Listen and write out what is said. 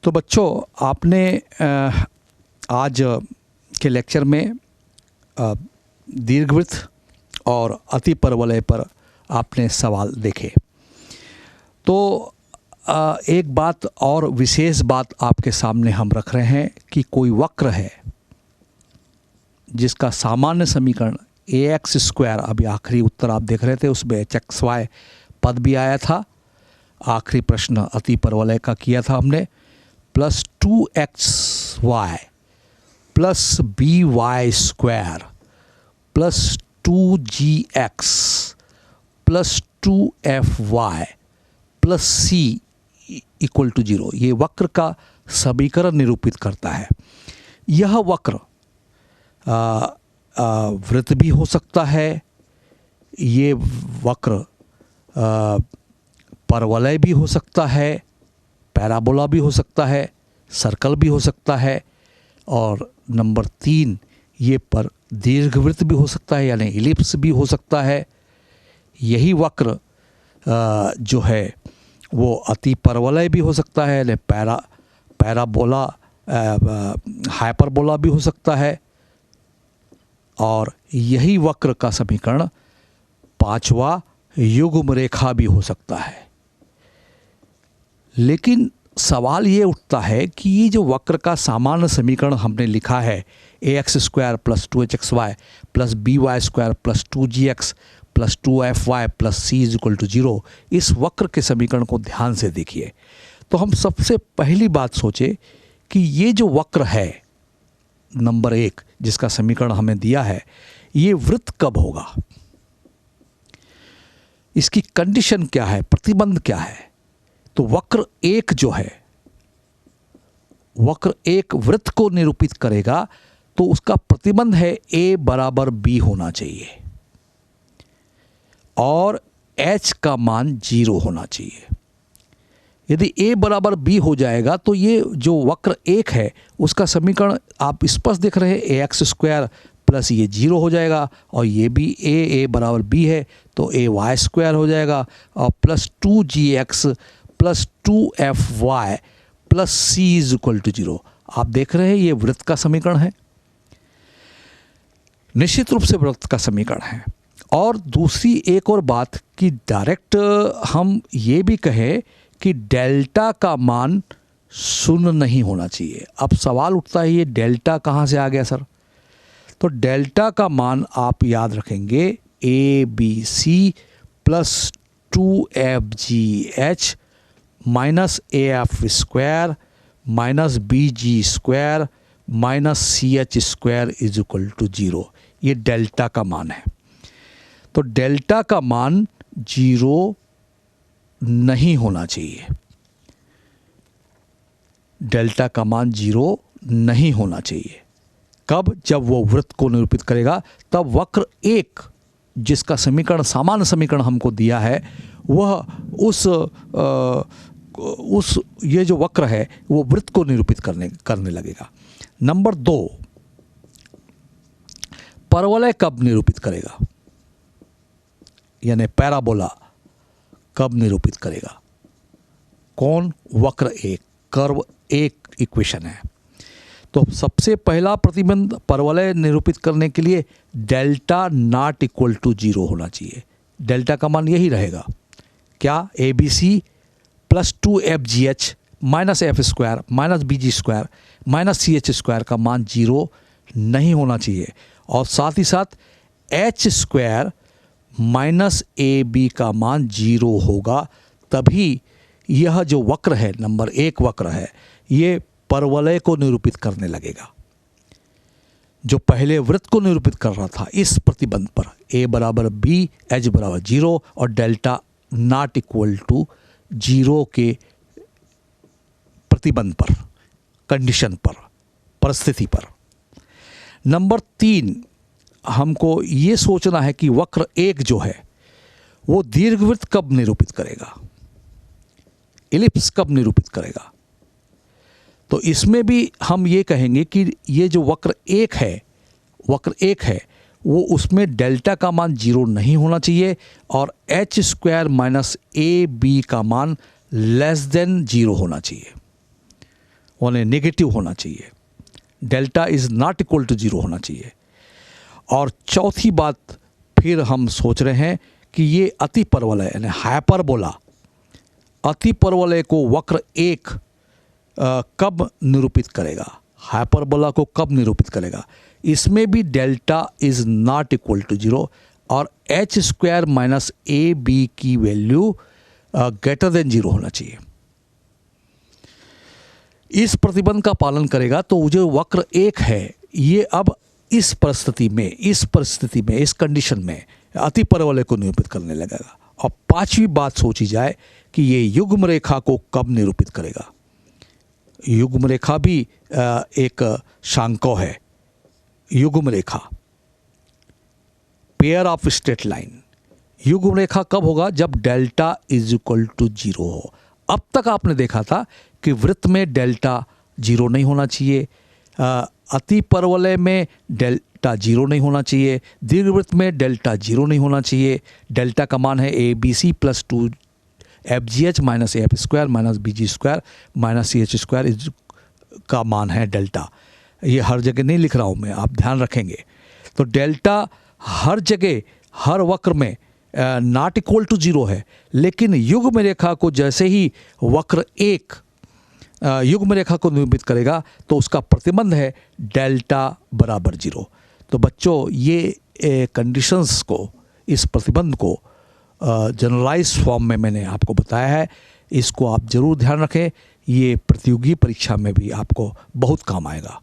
तो बच्चों, आपने आज के लेक्चर में दीर्घवृत्त और अति परवलय पर आपने सवाल देखे। तो एक बात और विशेष बात आपके सामने हम रख रहे हैं कि कोई वक्र है जिसका सामान्य समीकरण ax स्क्वायर, अभी आखिरी उत्तर आप देख रहे थे उसमें hxy पद भी आया था। आखिरी प्रश्न अति परवलय का किया था हमने, plus 2xy plus by square plus 2gx plus 2fy plus c equal to 0, ये वक्र का समीकरण निरूपित करता है। यह वक्र वृत्त भी हो सकता है, ये वक्र परवलय भी हो सकता है, पैराबोला भी हो सकता है, सर्कल भी हो सकता है, और नंबर 3 ये पर दीर्घवृत्त भी हो सकता है, यानी इलिप्स भी हो सकता है। यही वक्र जो है वो अति परवलय भी हो सकता है, यानी पैराबोला हाइपरबोला भी हो सकता है, और यही वक्र का समीकरण 5वां युग्म रेखा भी हो सकता है। लेकिन सवाल ये उठता है कि ये जो वक्र का सामान्य समीकरण हमने लिखा है ax square plus 2hxy plus by square plus 2gx plus 2fy plus c is equal to 0, इस वक्र के समीकरण को ध्यान से देखिए। तो हम सबसे पहली बात सोचे कि ये जो वक्र है नंबर 1 जिसका समीकरण हमें दिया है, ये वृत्त कब होगा, इसकी कंडीशन क्या है, प्रतिबंध क्या है। तो वक्र 1 जो है, वक्र 1 वृत्त को निरूपित करेगा, तो उसका प्रतिबंध है a बराबर b होना चाहिए और h का मान 0 होना चाहिए। यदि a बराबर b हो जाएगा तो ये जो वक्र 1 है उसका समीकरण आप स्पष्ट देख रहे हैं, ax स्क्वायर प्लस ये 0 हो जाएगा, और ये भी a बराबर b है तो ay स्क्वायर हो जाएगा, और plus 2gx plus 2fy plus c is equal to 0। आप देख रहे हैं ये वृत्त का समीकरण है, निश्चित रूप से वृत्त का समीकरण है। और दूसरी एक और बात कि डायरेक्ट हम ये भी कहें कि डेल्टा का मान 0 नहीं होना चाहिए। अब सवाल उठता है ये डेल्टा कहाँ से आ गया सर? तो डेल्टा का मान आप याद रखेंगे ABC plus 2FGH minus AF square minus BG square minus CH square is equal to 0, ये डेल्टा का मान है। तो डेल्टा का मान 0 नहीं होना चाहिए, डेल्टा का मान 0 नहीं होना चाहिए। कब? जब वो वृत्त को निरूपित करेगा, तब वक्र 1 जिसका समीकरण सामान्य समीकरण हमको दिया है वह उस ये जो वक्र है वो वृत्त को निरूपित करने लगेगा। नंबर 2, परवलय कब निरूपित करेगा, यानी पैराबोला कब निरूपित करेगा? कौन? वक्र 1, कर्व 1 इक्वेशन है। तो सबसे पहला प्रतिबंध परवलय निरूपित करने के लिए डेल्टा नॉट इक्वल टू 0 होना चाहिए। डेल्टा का मान यही रहेगा, क्या? ABC plus 2FGH minus F square minus BG square minus CH square का मान 0 नहीं होना चाहिए, और साथ ही साथ H स्क्वायर माइनस AB का मान 0 होगा, तभी यह जो वक्र है नंबर 1 वक्र है ये परवलय को निरूपित करने लगेगा। जो पहले वृत्त को निरूपित कर रहा था इस प्रतिबंध पर a बराबर b, h बराबर 0 और डेल्टा नॉट इक्वल टू 0 के प्रतिबंध पर, कंडीशन पर, परिस्थिति पर। नंबर 3, हमको ये सोचना है कि वक्र 1 जो है वो दीर्घवृत्त कब निरूपित करेगा, इलिप्स कब निरूपित करेगा। तो इसमें भी हम ये कहेंगे कि ये जो वक्र 1 है वो उसमें डेल्टा का मान 0 नहीं होना चाहिए, और h स्क्वायर माइनस AB का मान लेस देन 0 होना चाहिए। उन्हें नेगेटिव होना चाहिए, delta is not equal to 0 होना चाहिए। और चौथी बात फिर हम सोच रहे हैं कि ये अति परवलय यानी हाइपरबोला, अति परवलय को वक्र एक कब निरूपित करेगा, हाइपरबोला को कब निरूपित करेगा। इसमें भी delta is not equal to 0 और h square minus a b की वैल्यू ग्रेटर देन 0 होना चाहिए। इस प्रतिबंध का पालन करेगा तो जो वक्र एक है ये अब इस परिस्थिति में इस कंडीशन में अति परवलय को निरूपित करने लगेगा। और पांचवी बात सोची जाए कि ये युग्म रेखा को कब निरूपित करेगा। युग्म रेखा भी एक शांको है। युग्म रेखा, पेयर ऑफ स्ट्रेट लाइन, युग्म रेखा कब होगा, जब डेल्टा इज इक्वल टू 0 हो। अब तक आपने देखा था कि वृत्त में डेल्टा 0 नहीं होना चाहिए, अति परवलय में डेल्टा 0 नहीं होना चाहिए, दीर्घवृत्त में डेल्टा 0 नहीं होना चाहिए। डेल्टा का मान है ABC plus 2 FGH minus AF square minus BG square minus CH square का मान है डेल्टा। ये हर जगह नहीं लिख रहा हूँ मैं, आप ध्यान रखेंगे। तो डेल्टा हर जगह हर वक्र में नॉट इक्वल टू 0 है, लेकिन युग्म रेखा को जैसे ही वक्र एक युग्म रेखा को निरूपित करेगा तो उसका प्रतिबंध है डेल्टा बराबर 0। तो बच्चों ये कंडीशंस को, इस प्रतिबंध को जनरलाइज फॉर्म में मैंने आपको बताया है। इसको आप ज़रूर ध्यान रखें, ये प्रतियोगी परीक्षा में भी आपको बहुत काम आएगा।